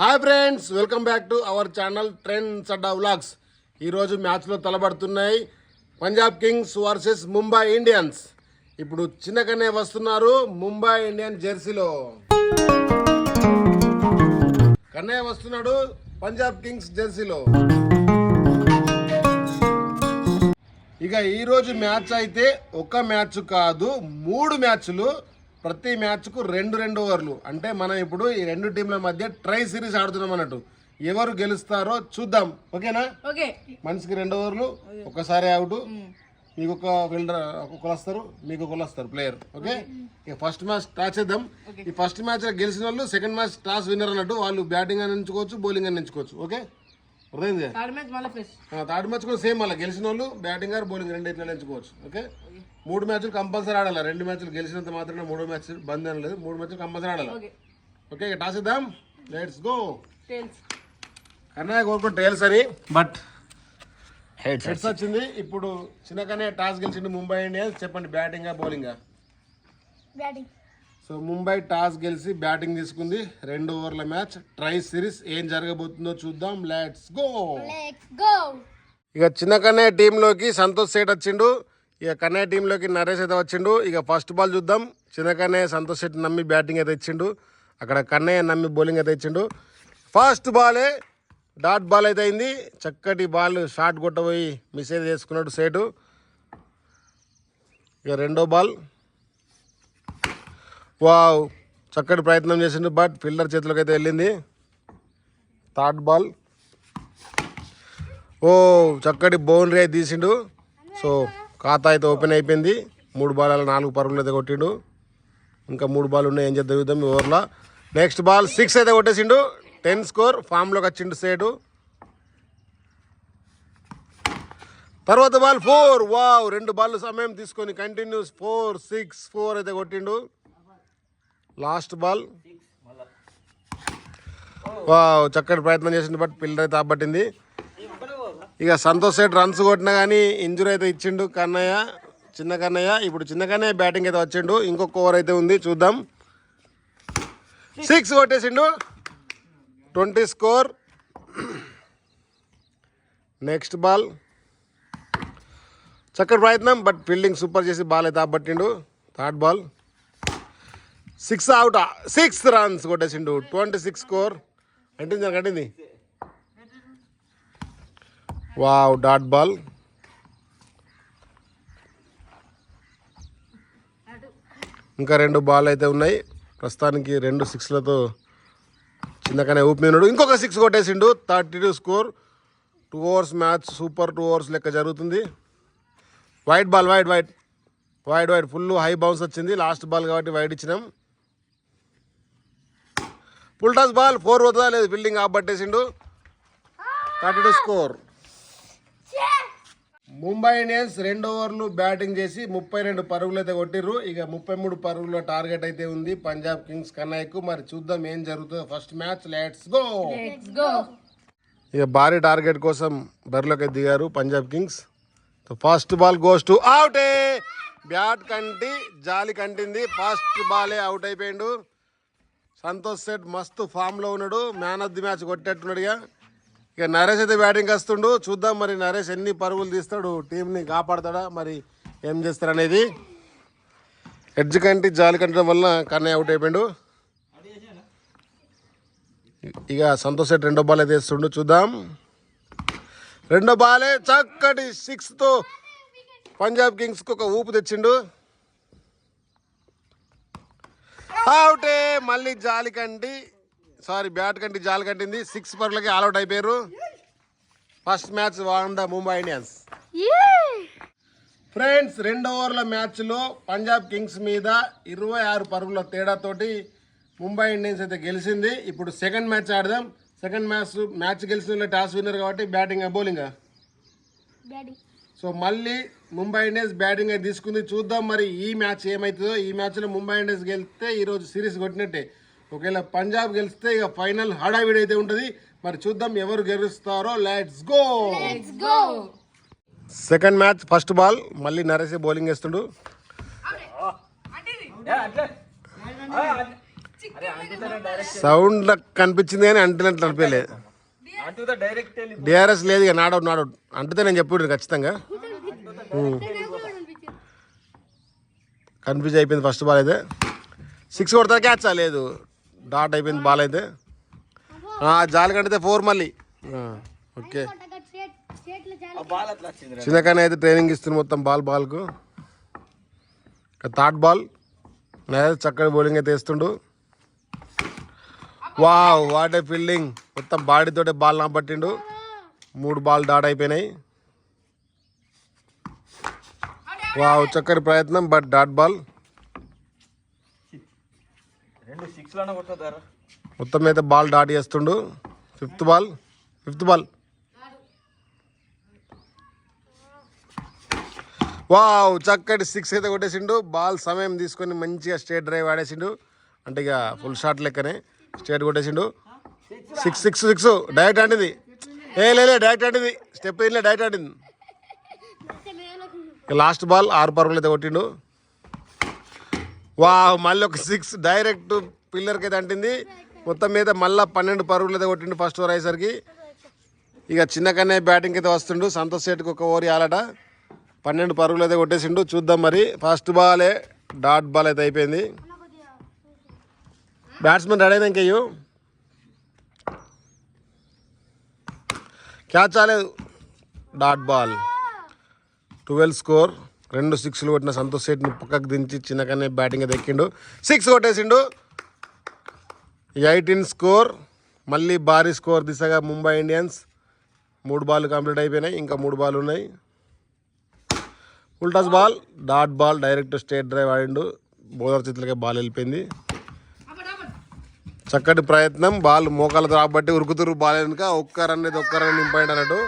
Hi friends, welcome back to our channel trends Adda vlogs. ఈరోజు మ్యాచ్లో తలబడుతున్నాయి Punjab kings versus Mumbai Indians. ఇప్పుడు చిన్నకనే వస్తున్నారు ముంబై ఇండియన్ జెర్సీలో. కన్నయ్య వస్తున్నాడు పంజాబ్ కింగ్స్ జెర్సీలో. ఇక ఈరోజు మ్యాచ్ అయితే ఒక మ్యాచ్ కాదు, 3 మ్యాచ్లు. ప్రతి మ్యాచ్కు 2 ఓవర్లు. అంటే మనం ఇప్పుడు ఈ 2 టీంల మధ్య ట్రై సిరీస్ ఆడుతున్నాం అన్నట్టు. ఎవరు గెలుస్తారో చూద్దాం. ఓకేనా? మనిషికి 2 ఓవర్లు, ఒకసారి అవుట్. మీకు ఒక ఫీల్డర్ ఒకరు వస్తారు, మీకు ఒకరు వస్తారు ప్లేయర్. ఓకే, ఇక ఫస్ట్ మ్యాచ్ టాస్ చేద్దాం. ఈ ఫస్ట్ మ్యాచ్ గెలిచిన వాళ్ళు సెకండ్ మ్యాచ్ టాస్ విన్నర్ అన్నట్టు. వాళ్ళు బ్యాటింగ్ అని ఎంచుకోవచ్చు, బౌలింగ్ అని ఎంచుకోవచ్చు. ఓకే, అర్థమైంది? థర్డ్ మ్యాచ్ కూడా సేమ్, మళ్ళీ గెలిచిన వాళ్ళు బ్యాటింగ్ ఆర్ బౌలింగ్ రెండింటిలో ఎంచుకోవచ్చు. ఓకే, 3 మ్యాచ్లు కంపల్సరీ ఆడాలి. 2 మ్యాచ్లు గెలిచినంత మాత్రమే 3 మ్యాచ్ బంద్ అని లేదు. 3 మ్యాచ్లు కంపల్సరీ ఆడాలి. ఓకే, టాస్ ఇద్దాం. Let's go. కన్నయ్య కోరుకుంటే టేల్స్ అని, బట్ హెడ్స్ వచ్చింది. ఇప్పుడు చిన్నకనే టాస్ గెలిచింది ముంబై ఇండియన్స్. చెప్పండి, బ్యాటింగా బౌలింగా? సో ముంబై టాస్ గెలిచి బ్యాటింగ్ తీసుకుంది. 2 ఓవర్ల మ్యాచ్ ట్రై సిరీస్. ఏం జరగబోతుందో చూద్దాం. Let's go. ఇక చిన్నకనే టీంలోకి సంతోష్ సేట్ వచ్చిండు. ఇక కన్నయ్య టీంలోకి నరేష్ అయితే వచ్చిండు. ఇక ఫస్ట్ బాల్ చూద్దాం. చిన్నకన్నయ్య సంతోష్ శెట్టి నమ్మి బ్యాటింగ్ అయితే ఇచ్చిండు. అక్కడ కన్నయ్య నమ్మి బౌలింగ్ అయితే ఇచ్చిండు. ఫస్ట్ బాలే డాట్ బాల్ అయితే అయింది. చక్కటి బాల్ షాట్ కొట్టబోయి మిస్ అయితే చేసుకున్నాడు సేటు. ఇక రెండో బాల్, వావ్, చక్కటి ప్రయత్నం చేసిండు, బట్ ఫీల్డర్ చేతిలోకి అయితే వెళ్ళింది. థర్డ్ బాల్, ఓ చక్కటి బౌండరీ అయితే తీసిండు. సో ఖాతా అయితే ఓపెన్ అయిపోయింది. 3 బాల్ 4 పరుగులు అయితే కొట్టిండు. ఇంకా 3 బాల్ ఉన్నాయి, ఏం చేద్దాం చూద్దాం ఈ ఓవర్లో. నెక్స్ట్ బాల్ 6 అయితే కొట్టేసిండు. 10 స్కోర్. ఫామ్లోకి వచ్చిండు సేటు. తర్వాత బాల్ 4. వావ్, 2 బాల్ సమయం తీసుకొని కంటిన్యూస్ 4, 6, 4 అయితే కొట్టిండు. లాస్ట్ బాల్, వావ్, చక్కటి ప్రయత్నం చేసిండు, బట్ ఫీల్డర్ అయితే ఆపట్టింది. ఇక సంతోష్ సేట్ రన్స్ కొట్టినా కానీ ఇంజురీ అయితే ఇచ్చిండు కన్నయ్య, చిన్న కన్నయ్య. ఇప్పుడు చిన్న కన్నయ్య బ్యాటింగ్ అయితే వచ్చిండు. ఇంకొక ఓవర్ అయితే ఉంది, చూద్దాం. 6 కొట్టేసిండు. 20 స్కోర్. నెక్స్ట్ బాల్, చక్కటి ప్రయత్నం, బట్ ఫీల్డింగ్ సూపర్ చేసి బాల్ అయితే ఆపట్టిండు. Third ball 6 out. 6 రన్స్ కొట్టేసిండు. 26 స్కోర్. కట్టింది. Wow, dot ball. ఇంకా 2 బాల్ అయితే ఉన్నాయి. ప్రస్తుతానికి 2 6లతో చిన్నగానే ఊపి ఉన్నాడు. ఇంకొక 6 కొట్టేసిండు. 32 score. 2 overs match. Super 2 overs లెక్క జరుగుతుంది. Wide ball, wide full high bounce వచ్చింది. లాస్ట్ బాల్ కాబట్టి వైడ్ ఇచ్చినాం. ఫుల్ టాస్ బాల్ 4 పోతుందా లేదు, ఫీల్డింగ్ ఆఫ్ పట్టేసిండు. 32 స్కోర్. ముంబై ఇండియన్స్ 2 ఓవర్లు బ్యాటింగ్ చేసి 32 పరుగులు అయితే కొట్టిర్రు. ఇక 33 పరుగుల టార్గెట్ అయితే ఉంది పంజాబ్ కింగ్స్ కన్నయ్యకు. మరి చూద్దాం ఏం జరుగుతుందో ఫస్ట్ మ్యాచ్. Let's go. ఇక భారీ టార్గెట్ కోసం బరిలోకి దిగారు Punjab kings. First ball goes to out. Bat కంటి జాలి కంటింది. ఫస్ట్ బాలే అవుట్ అయిపోయిండు. సంతోష్ సేట్ మస్తు ఫామ్లో ఉన్నాడు. మ్యాన్ ఆఫ్ ది మ్యాచ్ కొట్టేట్టున్నాడు. ఇక నరేష్ అయితే బ్యాటింగ్ వస్తుండు. చూద్దాం మరి నరేష్ ఎన్ని పరుగులు తీస్తాడు, టీంని కాపాడతాడా, మరి ఏం చేస్తాడు అనేది. ఎడ్జ్ కంటి జాలి కంటడం వల్ల కన్నయ్య అవుట్ అయిపోయాడు. ఇక సంతోష్ సేట్ రెండో బాల్ అయితే వేస్తుండు. చూద్దాం. రెండో బాలే చక్కటి 6తో పంజాబ్ కింగ్స్కి ఒక ఊపు తెచ్చిండు. అవుటే. మళ్ళీ బ్యాట్ కంటి జాలి కంటింది. 6 పరుగులకి ఆల్అౌట్ అయిపోయారు. First match won the Mumbai Indians. Friends, 2 ఓవర్ల మ్యాచ్లో పంజాబ్ కింగ్స్ మీద 26 పరుగుల తేడాతోటి ముంబై ఇండియన్స్ అయితే గెలిచింది. ఇప్పుడు సెకండ్ మ్యాచ్ ఆడదాం. సెకండ్ మ్యాచ్ గెలిచిన టాస్ విన్నర్ కాబట్టి బ్యాటింగ్ బౌలింగా? సో మళ్ళీ ముంబై ఇండియన్స్ బ్యాటింగ్ అయితే తీసుకుంది. చూద్దాం మరి ఈ మ్యాచ్ ఏమవుతుందో. ఈ మ్యాచ్లో ముంబై ఇండియన్స్ గెలిస్తే ఈరోజు సిరీస్ కొట్టినట్టే. ఒకవేళ పంజాబ్ గెలిస్తే ఇక ఫైనల్ హడావిడి అయితే ఉంటుంది. మరి చూద్దాం ఎవరు గెలుస్తారో. Let's go. Second match first ball మళ్ళీ నరేష్ బౌలింగ్ వేస్తుండు. సౌండ్ కనిపించింది కానీ అంటున్నట్లు అనిపించలేదు. డిఆర్ఎస్ లేదు ఇక నాడౌట్ అంటుతే నేను చెప్పు ఖచ్చితంగా. కన్ఫ్యూజ్ అయిపోయింది ఫస్ట్ బాల్ అయితే. 6 కొడతారు క్యాచ్ లేదు, డాట్ అయిపోయింది బాల్ అయితే. జాలి కంటే 4 మళ్ళీ. ఓకే చిన్నకన్నా అయితే ట్రైనింగ్ ఇస్తుంది మొత్తం బాల్కు. థర్డ్ బాల్ చక్కటి బౌలింగ్ అయితే వేస్తుండు. వావ్ వాట్ ఏ ఫీల్డింగ్, మొత్తం బాడీతోటే బాల్ నాపట్టిండు. 3 బాల్ డాట్ అయిపోయినాయి. వావ్ చక్కటి ప్రయత్నం బట్ డాట్ బాల్. మొత్తం అయితే బాల్ డాట్ చేస్తుండు. ఫిఫ్త్ బాల్ వావ్ చక్కటి 6 అయితే కొట్టేసిండు. బాల్ సమయం తీసుకొని మంచిగా స్ట్రేట్ డ్రైవ్ ఆడేసిండు. అంటే ఇక ఫుల్ షాట్ లెక్కనే స్ట్రేట్ కొట్టేసిండు. 6 డైరెక్ట్ ఆడింది. లే డైరెక్ట్ ఆడింది, స్టెప్ ఇన్లే డైరెక్ట్ ఆడింది. లాస్ట్ బాల్ 6 పరుగులు అయితే కొట్టిండు. వావ్ మళ్ళీ ఒక 6 డైరెక్ట్ పిల్లర్కి అయితే అంటింది. మొత్తం మీద మళ్ళీ 12 పరుగులు అయితే కొట్టిండు ఫస్ట్ ఓవర్ అయ్యేసరికి. ఇక చిన్నకనే బ్యాటింగ్ అయితే వస్తుండు. సంతోష్ శెట్టికి ఒక ఓవర్ ఆలట. 12 పరుగులు అయితే కొట్టేసిండు. చూద్దాం మరి. ఫస్ట్ బాలే డాట్ బాల్ అయితే అయిపోయింది. బ్యాట్స్మెన్ రెడీ అయినా ఇంకయ్యూ క్యాచ్ రాలేదు. Dot ball 12 score. 2 6లు కొట్టిన సంతోష్ శెట్టిని పక్కకు దించి చిన్నకనే బ్యాటింగ్ అయితే ఎక్కిండు. 6 కొట్టేసిండు. 18 స్కోర్. మళ్ళీ భారీ స్కోర్ దిశగా ముంబై ఇండియన్స్. 3 బాల్ కంప్లీట్ అయిపోయినాయి, ఇంకా 3 బాల్ ఉన్నాయి. Full toss ball dot ball direct straight drive ఆడిండు. బౌలర్ చేతులకే బాల్ వెళ్ళిపోయింది. చక్కటి ప్రయత్నం. బాల్ మోకాలతో రాబట్టి ఉరుకుతురు బాల్ వెనుక ఒక్క రన్ ఇంపాయింట్ అన్నట్టు.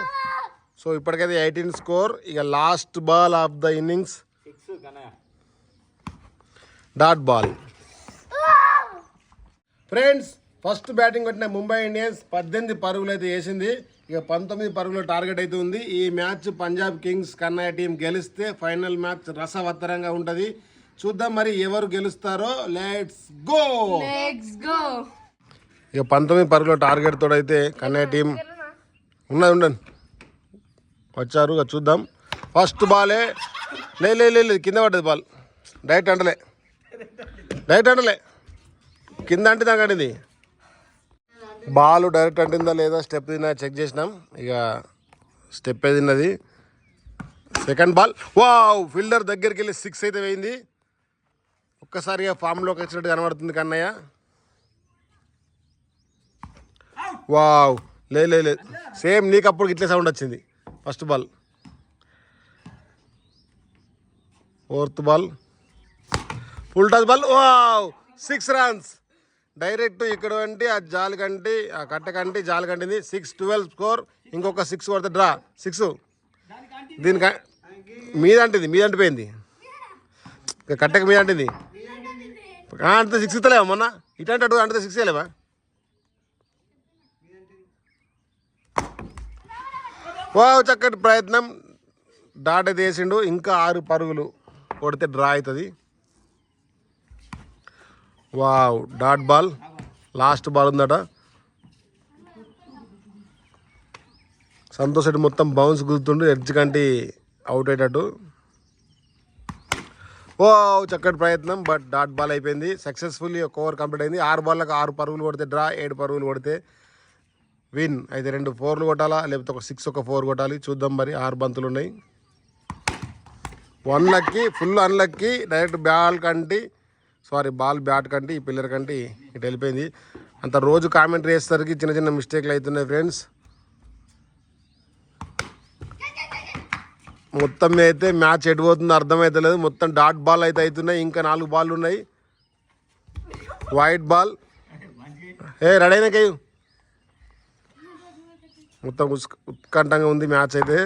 సో ఇప్పటికైతే 18 స్కోర్. ఇక last ball of the innings dot ball. Friends first batting కొట్టిన ముంబై ఇండియన్స్ 18 పరుగులు అయితే వేసింది. ఇక 19 పరుగుల టార్గెట్ అయితే ఉంది. ఈ match Punjab kings Kannayya team గెలిస్తే ఫైనల్ మ్యాచ్ రసవత్తరంగా ఉంటుంది. చూద్దాం మరి ఎవరు గెలుస్తారో. Let's go. ఇక 19 పరుగుల టార్గెట్ తోడైతే కన్నయ్య టీం ఉండండి వచ్చారు. ఇక చూద్దాం. ఫస్ట్ బాలే లేదు కింద పడ్డది బాల్. డైరెక్ట్ అంటలే కింద అంటే దానికి అంటింది. బాల్ డైరెక్ట్ అంటిందా లేదా స్టెప్ తిన్నా చెక్ చేసినాం. ఇక స్టెప్ తిన్నది. సెకండ్ బాల్ వావ్ ఫీల్డర్ దగ్గరికి వెళ్ళి 6 అయితే వేయింది. ఒక్కసారిగా ఫామ్లోకి వచ్చినట్టు కనబడుతుంది కన్నయ్య. వావ్ లేదు సేమ్ నీకు అప్పుడు ఇట్లే సౌండ్ వచ్చింది. First ball. Fourth ball full toss ball. Wow 6 runs direct ఇక్కడ అంటే ఆ జాలి కంటి ఆ కట్ట కంటి జాలి కంటింది. 6-12 స్కోర్. ఇంకొక 6 కొడితే డ్రా. 6 దీనికి మీద అంటిపోయింది. కట్టక మీద అంటింది. అంటే 6 ఇస్తలేవా మొన్న ఇటు అంటే 6 ఇవ్వలేవా? వావ్ చక్కటి ప్రయత్నం. డాట్ అయితే వేసిండు. ఇంకా 6 పరుగులు కొడితే డ్రా అవుతుంది. Wow dot ball. Last ball ఉందట. సంతోష్ రెడ్డి మొత్తం బౌన్స్ గుర్తుండు. ఎడ్జ్ కంటి అవుట్ అయ్యేటట్టు. వావ్ చక్కటి ప్రయత్నం బట్ డాట్ బాల్ అయిపోయింది. సక్సెస్ఫుల్లీ ఒక ఓవర్ కంప్లీట్ అయింది. 6 బాల్లకు 6 పరుగులు కొడితే డ్రా, 7 పరుగులు కొడితే విన్. అయితే 2 4లు కొట్టాలా లేకపోతే ఒక 6 ఒక 4 కొట్టాలి. చూద్దాం మరి. 6 బంతులు ఉన్నాయి. 1 లక్కి ఫుల్ అన్లక్కి. డైరెక్ట్ బాల్ బ్యాట్ కంటి ఈ పిల్లర్ కంటి ఇటు వెళ్ళిపోయింది. అంత రోజు కామెంటరీ వేసేసరికి చిన్న మిస్టేక్లు అవుతున్నాయి ఫ్రెండ్స్. మొత్తం అయితే మ్యాచ్ ఎడిపోతుందో అర్థమవుతలేదు. మొత్తం డాట్ బాల్ అయితే అవుతున్నాయి. ఇంకా 4 బాల్ ఉన్నాయి. White ball. రెడీ అయినా కయ్యు. మొత్తం ఉత్కంఠంగా ఉంది మ్యాచ్ అయితే.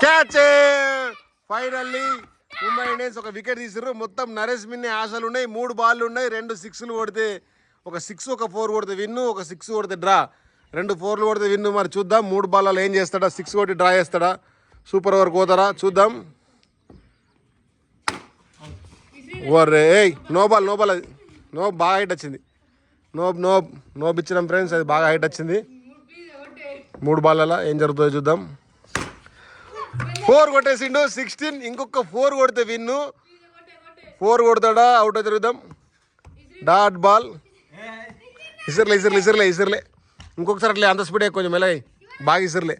క్యాచ్. ఫైనల్లీ ముంబై ఇండియన్స్ ఒక వికెట్ తీసారు. మొత్తం నరేష్ మిన్నే ఆశలు ఉన్నాయి. 3 బాళ్ళు ఉన్నాయి. 2 6లు కొడితే ఒక 6 ఒక 4 కొడితే విన్ను, ఒక 6 కొడితే డ్రా. 2 4లు కొడితే విన్ను. మరి చూద్దాం 3 బాల్లో ఏం చేస్తాడా. 6 కొట్టి డ్రా చేస్తాడా, సూపర్ ఓవర్ పోతారా చూద్దాం. ఓరే ఏయ్ నో బాల్ అది నో బాగా హైట్ వచ్చింది. నో ఇచ్చినాం ఫ్రెండ్స్, అది బాగా హైట్ వచ్చింది. 3 బాల్ ఏం జరుగుతుందో చూద్దాం. 4 కొట్టేసిండు 16. ఇంకొక 4 కొడితే విన్ను. 4 కొడతాడా అవుట్ తిరుగుదాం. డాట్ బాల్ ఇసిర్లే ఇంకొకసారి అట్లే అంత స్పీడ్ కొంచెం మెల్లగా బాగా ఇసిర్లే.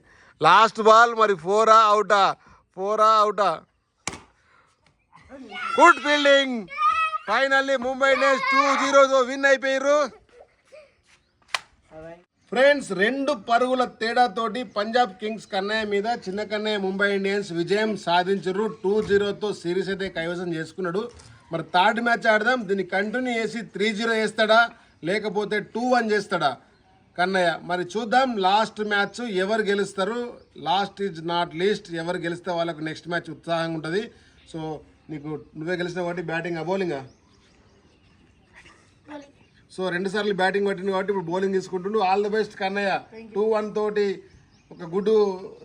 లాస్ట్ బాల్ మరి 4 అవుటా. Good fielding. Finally Mumbai Indians 2-0 win అయిపోయారు. ఫ్రెండ్స్ 2 పరుగుల తేడాతోటి పంజాబ్ కింగ్స్ కన్నయ్య మీద చిన్న కన్నయ్య ముంబై ఇండియన్స్ విజయం సాధించారు. 2-0తో సిరీస్ అయితే కైవసం చేసుకున్నాడు. మరి థర్డ్ మ్యాచ్ ఆడదాం. దీన్ని కంటిన్యూ చేసి 3-0 చేస్తాడా లేకపోతే 2-1 చేస్తాడా కన్నయ్య? మరి చూద్దాం. లాస్ట్ మ్యాచ్ ఎవరు గెలుస్తారు, లాస్ట్ ఈజ్ నాట్ లీస్ట్, ఎవరు గెలిస్తే వాళ్ళకు నెక్స్ట్ మ్యాచ్ ఉత్సాహంగా ఉంటుంది. సో నువ్వే గెలిచిన కాబట్టి బ్యాటింగ్ బౌలింగా? సో 2 సార్లు బ్యాటింగ్ పట్టింది కాబట్టి ఇప్పుడు బౌలింగ్ తీసుకుంటుండు. All the best Kannayya. 2-1 తోటి ఒక గుడ్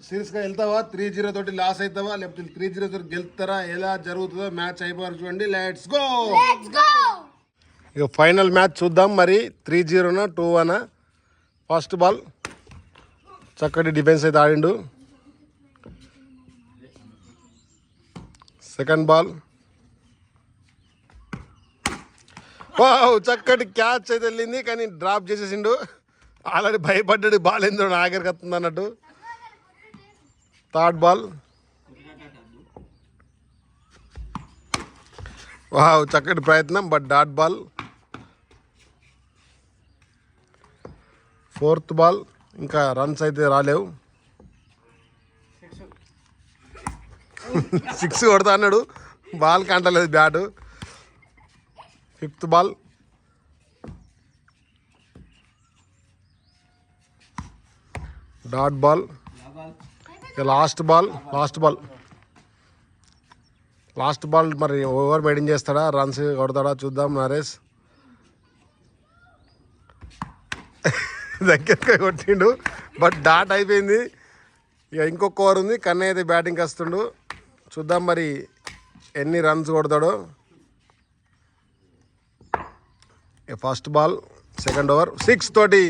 సిరీస్గా వెళ్తావా, 3-0 తోటి లాస్ అవుతావా, లేకపోతే 3-0 తోటి గెలుస్తారా, ఎలా జరుగుతుందో మ్యాచ్ అయిపోయారు చూడండి. Let's go. ఇక ఫైనల్ మ్యాచ్ చూద్దాం. మరి 3-0నా 2-1? ఫస్ట్ బాల్ చక్కటి డిఫెన్స్ అయితే ఆడిండు. సెకండ్ బాల్ వావ్ చక్కటి క్యాచ్ అయితే వెళ్ళింది, కానీ డ్రాప్ చేసేసిండు. ఆల్రెడీ భయపడ్డాడు బాల్ ఏందో నా దగ్గరికి వస్తుంది అన్నట్టు. థర్డ్ బాల్ వావ్ చక్కటి ప్రయత్నం, but dot ball. Fourth ball ఇంకా రన్స్ అయితే రాలేవు. 6 కొడతా అన్నాడు, బాల్ కంటలేదు bat. Fifth ball dot ball. Last ball మరి ఓవర్ బ్యాటింగ్ చేస్తాడా, రన్స్ కొడతాడా చూద్దాం. నరేష్ దగ్గరగా కొట్టిండు, బట్ డాట్ అయిపోయింది. ఇక ఇంకొక ఓవర్ ఉంది. కన్నయ్య అయితే బ్యాటింగ్కి వస్తుండు. చూద్దాం మరి ఎన్ని రన్స్ కొడతాడో. ఫస్ట్ బాల్ సెకండ్ ఓవర్ 6 తోటి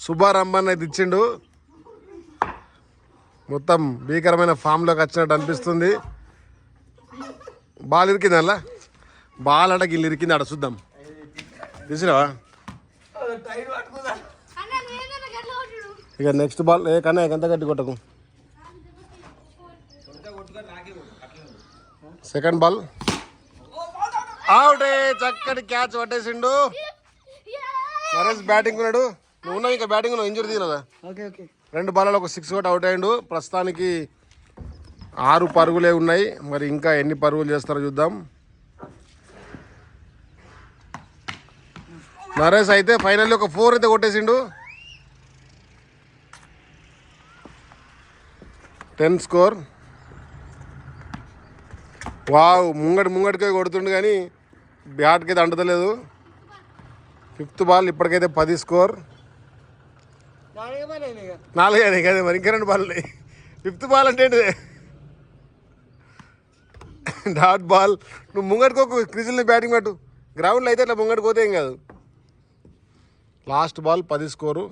సుబ్బారాంబన్ అయితే ఇచ్చిండు. మొత్తం భీకరమైన ఫామ్లోకి వచ్చినట్టు అనిపిస్తుంది. బాల్ ఇరికింది అలా, బాల్ అడ గిల్లు ఇరికింది ఆడ చూద్దాం. తీసినావా? ఇక నెక్స్ట్ బాల్ కన్నా ఎంత గట్టి కొట్టకు. సెకండ్ బాల్ అవుటే, చక్కటి క్యాచ్ పట్టేసిండు. నరేష్ బ్యాటింగ్ ఉన్నాడు, నువ్వు ఉన్నావు ఇంకా బ్యాటింగ్ ఉన్నావు, ఇంజురీ తీయలేదా? 2 బాల్లో ఒక 6 కొట్టి అవుట్ అయ్యిండు. ప్రస్తుతానికి 6 పరుగులే ఉన్నాయి. మరి ఇంకా ఎన్ని పరుగులు చేస్తారో చూద్దాం. నరేష్ అయితే ఫైనల్లీ ఒక 4 అయితే కొట్టేసిండు. 10 స్కోర్. వావ్ ముంగడికే కొడుతుండు కానీ బ్యాట్కి అయితే అంటలేదు. ఫిఫ్త్ బాల్ ఇప్పటికైతే 10 స్కోర్. 4 అయినాయి కదా మరి, ఇంకా 2 బాల్. ఫిఫ్త్ బాల్ అంటే డాట్ బాల్. నువ్వు ముంగడికోకు, క్రిజిల్ని బ్యాటింగ్ పట్టు. గ్రౌండ్లో అయితే ఇట్లా ముంగడిపోతే ఏం కాదు. Last ball 10 score.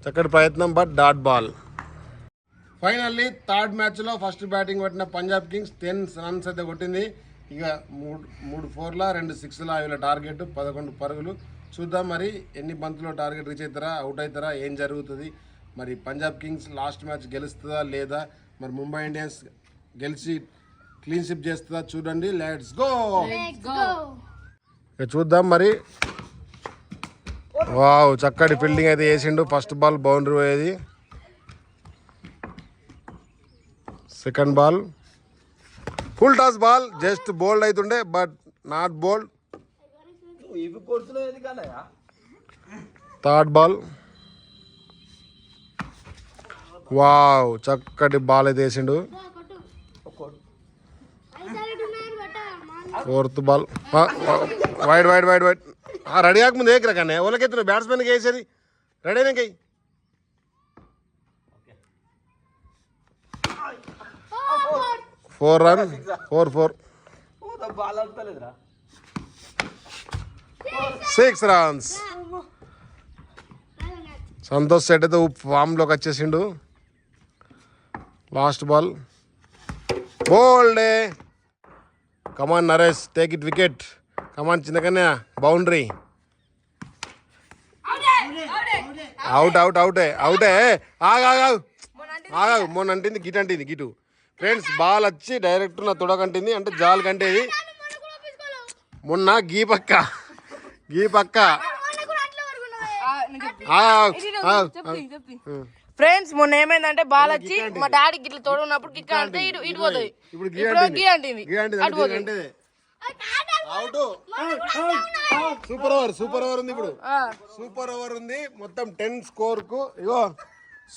చక్కటి ప్రయత్నం, but dot ball. Finally third మ్యాచ్లో ఫస్ట్ బ్యాటింగ్ పట్టిన పంజాబ్ కింగ్స్ 10 రన్స్ అయితే కొట్టింది. ఇక 3 4ల 2 6ల వీళ్ళ టార్గెట్ 11 పరుగులు. చూద్దాం మరి ఎన్ని బంతులో టార్గెట్ రీచ్ అవుతారా, అవుట్ అవుతారా, ఏం జరుగుతుంది. మరి పంజాబ్ కింగ్స్ లాస్ట్ మ్యాచ్ గెలుస్తుందా లేదా, మరి ముంబై ఇండియన్స్ గెలిచి క్లీన్ స్వీప్ చేస్తుందా చూడండి. Let's go. ఇక చూద్దాం మరి. వావ్ చక్కటి ఫీల్డింగ్ అయితే వేసిండు. ఫస్ట్ బాల్ బౌండరీ పోయేది. Second ball full toss ball, just bowled అవుతుండే but not bowled. Third ball wow చక్కటి బాల్ అయితే వేసిండు. Fourth ball wide wide wide wide. Ready కాకముందు ఏ రకానే ఓలకెత్తున్నావు, బ్యాట్స్మెన్కి వేసేది రెడీ అయినాక. 4 run 4. Six runs. Santosh set అయితే ఫామ్లోకి వచ్చేసిండు. లాస్ట్ బాల్ బోల్డే. Come on Naresh, take it wicket. Come on చిన్నకన్యా, బౌండరీ. అవుట్ అవుట్ అవుటే అవుటే. ఆగాగు మొన్న అంటింది గిట్ అంటింది గిటు. ఫ్రెండ్స్ బాల్ వచ్చి డైరెక్ట్ నా తొడకంటింది, అంటే జాల్ కంటేది మొన్న గీ పక్క. ఫ్రెండ్స్ మొన్న ఏమైందంటే బాల్ వచ్చి మా డాడీ గిట్ల తోడున్నప్పుడు కిక్ అంటే ఇటు పోతుంది. ఇప్పుడు గీ అంటింది. అవుట్. సూపర్ ఓవర్ ఉంది. ఇప్పుడు సూపర్ ఓవర్ ఉంది. మొత్తం 10 స్కోర్ కు. ఇగో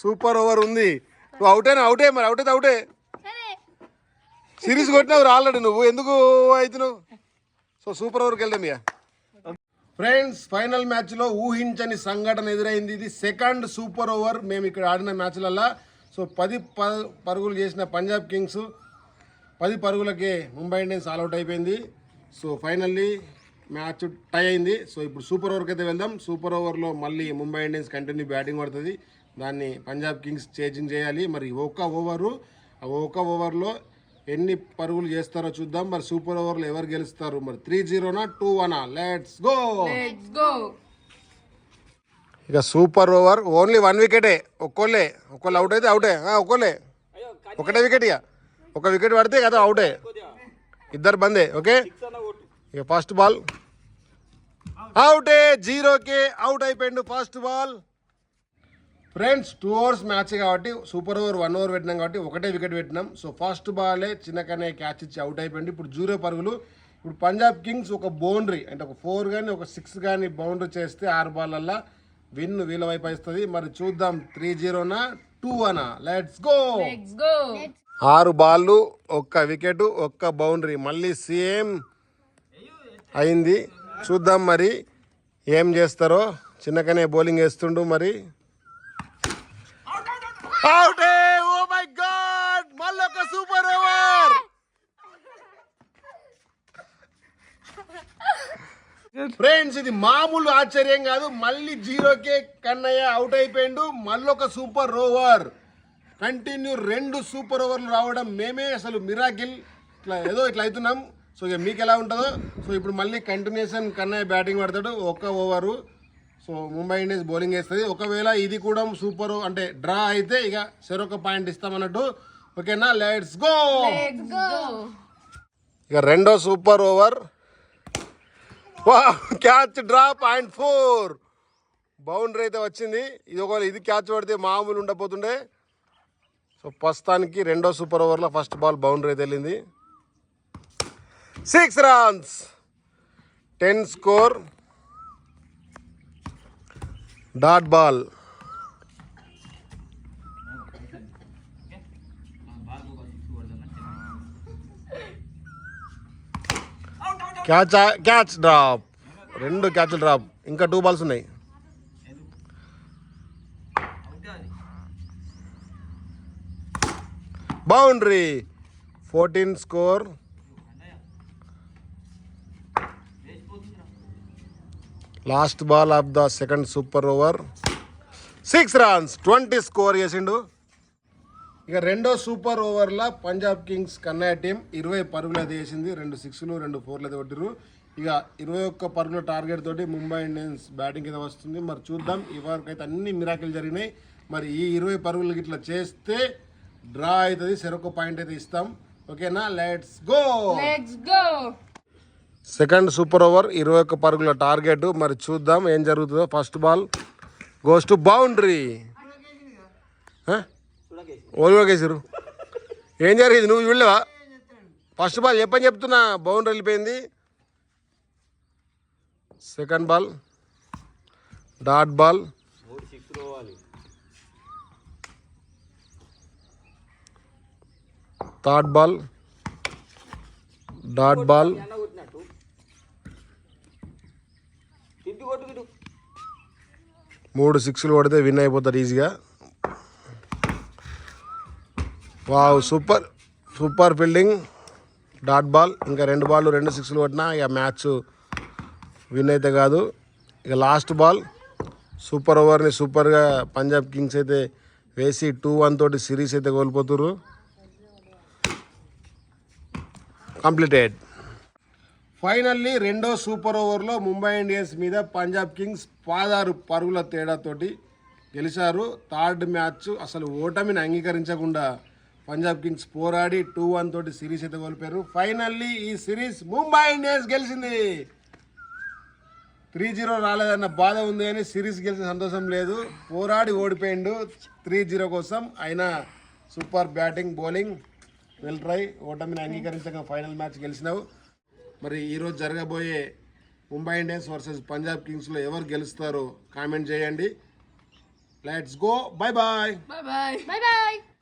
సూపర్ ఓవర్ ఉంది. నువ్వు అవుటే మరి అవుటే సిరీస్ కొట్టినావు ఆల్రెడీ. నువ్వు ఎందుకు అవుతున్నావు? సో సూపర్ ఓవర్కి వెళ్దాం ఇక. ఫ్రెండ్స్ ఫైనల్ మ్యాచ్ లో ఊహించని సంఘటన ఎదురైంది. ఇది సెకండ్ సూపర్ ఓవర్ మేము ఇక్కడ ఆడిన మ్యాచ్లల్లా. సో 10 పరుగులు చేసిన పంజాబ్ కింగ్స్ 10 పరుగులకే ముంబై ఇండియన్స్ ఆల్అౌట్ అయిపోయింది. సో ఫైనల్లీ మ్యాచ్ టై అయింది. సో ఇప్పుడు సూపర్ ఓవర్కి అయితే వెళ్దాం. సూపర్ ఓవర్లో మళ్ళీ ముంబై ఇండియన్స్ కంటిన్యూ బ్యాటింగ్ పడుతుంది. దాన్ని పంజాబ్ కింగ్స్ చేజింగ్ చేయాలి. మరి ఒక్క ఓవర్లో ఎన్ని పరుగులు చేస్తారో చూద్దాం. మరి సూపర్ ఓవర్లో ఎవరు గెలుస్తారు? మరి 3-0నా 2-1? Let's go. ఇక సూపర్ ఓవర్ ఓన్లీ 1 వికెటే. ఒక్కోళ్ళే అవుట్ అయితే అవుటే. ఒకటే వికెట్. ఒక వికెట్ పడితే కదా అవుటే. ఇద్దరు బందే. ఓకే. ఇక ఫస్ట్ బాల్ అవుటే. 0కే అవుట్ అయిపోయిండు first ball. Friends 2 overs match కాబట్టి సూపర్ ఓవర్ 1 ఓవర్ పెట్టినాం కాబట్టి ఒకటే వికెట్ పెట్టినాం. సో ఫస్ట్ బాలే చిన్నకనే క్యాచ్ ఇచ్చి అవుట్ అయిపోయింది. ఇప్పుడు 0 పరుగులు. ఇప్పుడు పంజాబ్ కింగ్స్ ఒక బౌండరీ అంటే ఒక 4 కానీ ఒక 6 కానీ బౌండరీ చేస్తే 6 బాల్లల్లా విన్ వీళ్ళ వైపు వస్తుంది. మరి చూద్దాం 3-0నా 2-1? Let's go. 6 బాళ్ళు, ఒక్క వికెట్, ఒక్క బౌండరీ. మళ్ళీ సేమ్ అయింది. చూద్దాం మరి ఏం చేస్తారో. చిన్నకనే బౌలింగ్ వేస్తుండు. మరి అవుటే. ఓ మై గాడ్, మళ్ళొక సూపర్ ఓవర్. ఫ్రెండ్స్ ఇది మామూలు ఆశ్చర్యం కాదు. మళ్ళీ 0కే కన్నయ్య అవుట్ అయిపోయిండు. మళ్ళొక సూపర్ ఓవర్. కంటిన్యూ 2 సూపర్ ఓవర్లు రావడం మేమే అసలు మిరాకిల్. ఇట్లా అవుతున్నాం. సో ఇక మీకు ఎలా ఉంటుందో. సో ఇప్పుడు మళ్ళీ కంటిన్యూషన్ కన్నయ్య బ్యాటింగ్ పడతాడు. ఒక్క over. So Mumbai Indians bowling వేస్తుంది. ఒకవేళ ఇది కూడా సూపర్ అంటే డ్రా అయితే ఇక చెరొక పాయింట్ ఇస్తామన్నట్టు. ఓకేనా? Let's go. ఇక రెండో super over. Catch draw. 0.4 boundary అయితే వచ్చింది. ఇది క్యాచ్ పడితే మామూలు ఉండబోతుండే. సో ప్రస్తుతానికి రెండో సూపర్ ఓవర్లో ఫస్ట్ బాల్ బౌండరీ అయితే వెళ్ళింది. 6 runs. 10 score. Dot ball. Catch drop. 2 క్యాచ్లు డ్రాప్. ఇంకా 2 బాల్స్ ఉన్నాయి. Boundary. 14 score. Last ball of the second super over. 6 runs. 20 score చేసిండు. ఇక రెండో సూపర్ ఓవర్లో పంజాబ్ కింగ్స్ కన్నయ్య టీం 20 పరుగులు అయితే వేసింది. 2 6లు 2 4లు అయితే కొట్టిరు. ఇక 21 పరుగుల టార్గెట్ తోటి ముంబై ఇండియన్స్ బ్యాటింగ్ అయితే వస్తుంది. మరి చూద్దాం. ఇవరకు అయితే అన్ని మిరాకిల్ జరిగినాయి. మరి ఈ 20 పరుగులు ఇట్లా చేస్తే డ్రా అవుతుంది. చెరొక పాయింట్ అయితే ఇస్తాం. ఓకేనా? Let's go. Second super over 21 పరుగుల టార్గెట్. మరి చూద్దాం ఏం జరుగుతుందో. First ball goes to boundary. ఓడికేసారు. ఏం జరిగింది? నువ్వు చూడలేవా? ఫస్ట్ బాల్ చెప్తున్నా బౌండరీ వెళ్ళిపోయింది. Second ball dot ball. Third ball dot ball. 3 6లు కొడితే విన్ అయిపోతారు ఈజీగా. Wow, super fielding. Dot ball. ఇంకా 2 బాల్ 2 సిక్స్లు కొట్టినా ఇక మ్యాచ్ విన్ అయితే కాదు. ఇక లాస్ట్ బాల్ సూపర్ ఓవర్ని సూపర్గా పంజాబ్ కింగ్స్ అయితే వేసి 2-1 తోటి సిరీస్ అయితే కోల్పోతున్నారు. కంప్లీటెడ్. ఫైనల్లీ రెండో సూపర్ ఓవర్లో ముంబై ఇండియన్స్ మీద పంజాబ్ కింగ్స్ 16 పరుగుల తేడాతోటి గెలిచారు. థర్డ్ మ్యాచ్ అసలు ఓటమిని అంగీకరించకుండా పంజాబ్ కింగ్స్ పోరాడి 2-1 తోటి సిరీస్ అయితే కోల్పోయారు. ఫైనల్లీ ఈ సిరీస్ ముంబై ఇండియన్స్ గెలిచింది. 3-0 రాలేదన్న బాధ ఉంది కానీ సిరీస్ గెలిచిన సంతోషం లేదు. పోరాడి ఓడిపోయిండు 3-0 కోసం. అయినా super batting bowling well try. ఓటమిని అంగీకరించక ఫైనల్ మ్యాచ్ గెలిచినావు. మరి ఈరోజు జరగబోయే ముంబై ఇండియన్స్ వర్సెస్ పంజాబ్ కింగ్స్లో ఎవరు గెలుస్తారో కామెంట్ చేయండి. Let's go. Bye bye. Bye bye.